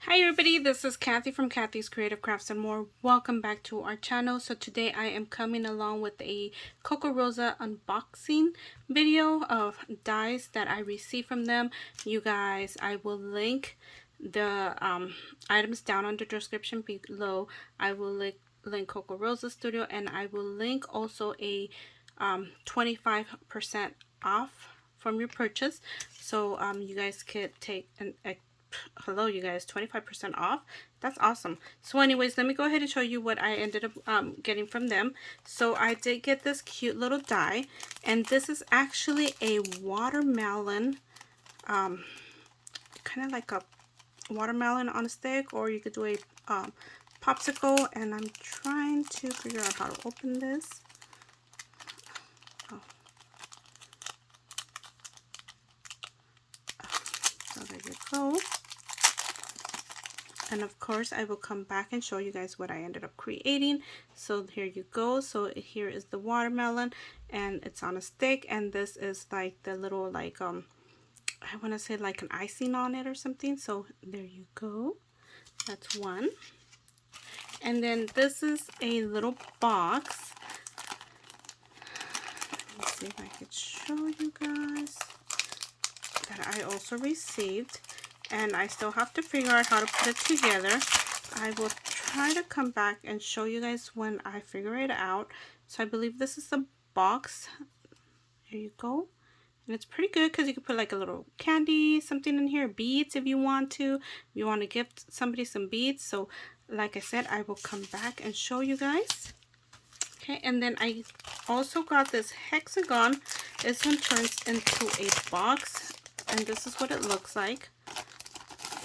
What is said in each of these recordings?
Hi everybody, this is Kathy from Kathy's Creative Crafts and More. Welcome back to our channel. So today I am coming along with a Kokorosa unboxing video of dies that I received from them. You guys, I will link the items down on the description below. I will link Kokorosa Studio, and I will link also a 25% off from your purchase. So you guys could take hello you guys, 25% off. That's awesome. So anyways, let me go ahead and show you what I ended up getting from them. So I did get this cute little die, and this is actually a watermelon, kind of like a watermelon on a stick, or you could do a popsicle. And I'm trying to figure out how to open this. So there you go. And of course I will come back and show you guys what I ended up creating. So here you go. So here is the watermelon, and it's on a stick, and this is like the little, like I want to say like an icing on it or something. So there you go. That's one. And then this is a little box. Let me see if I could show you guys that I also received. And I still have to figure out how to put it together. I will try to come back and show you guys when I figure it out. So I believe this is the box. Here you go. And it's pretty good because you can put like a little candy, something in here, beads if you want to. If you want to gift somebody some beads. So like I said, I will come back and show you guys. Okay, and then I also got this hexagon. This one turns into a box, and this is what it looks like.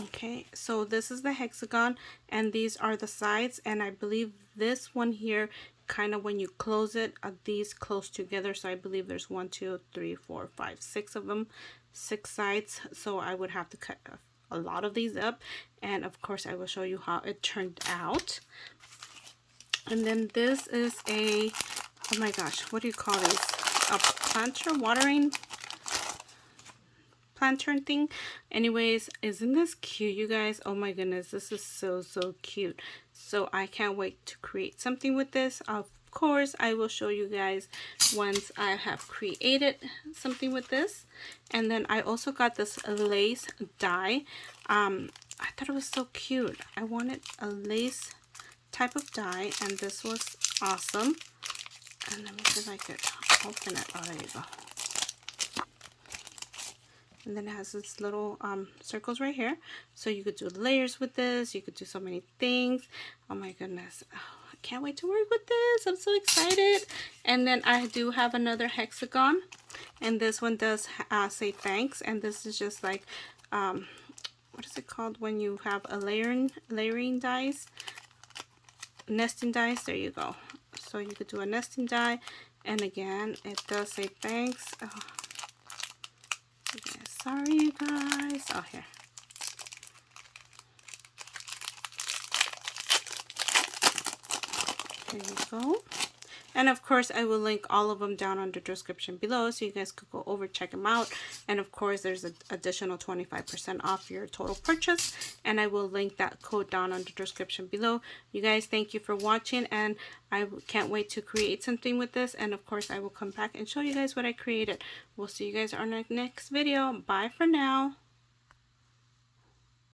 Okay, so this is the hexagon, and these are the sides, and I believe this one here, kind of when you close it, these close together. So I believe there's 1, 2, 3, 4, 5, 6 of them, 6 sides. So I would have to cut a lot of these up, and of course I will show you how it turned out. And then this is a, oh my gosh, what do you call these? A planter, watering planter thing. Anyways, isn't this cute, you guys? Oh my goodness, this is so cute. So I can't wait to create something with this. Of course I will show you guys once I have created something with this. And then I also got this lace die. I thought it was so cute. I wanted a lace type of die, and this was awesome. And let me see if I could open it. Oh, there you go. And then it has this little circles right here, so you could do layers with this. You could do so many things. Oh my goodness, oh, I can't wait to work with this. I'm so excited. And then I do have another hexagon, and this one does say thanks. And this is just like what is it called when you have a layering dies, nesting dies. There you go. So you could do a nesting die, and again it does say thanks. Oh. Okay, sorry you guys. Oh, here. There you go. And of course I will link all of them down on the description below, so you guys could go over, check them out. And of course there's an additional 25% off your total purchase, and I will link that code down on the description below. You guys, thank you for watching, and I can't wait to create something with this. And of course I will come back and show you guys what I created. We'll see you guys on our next video. Bye for now.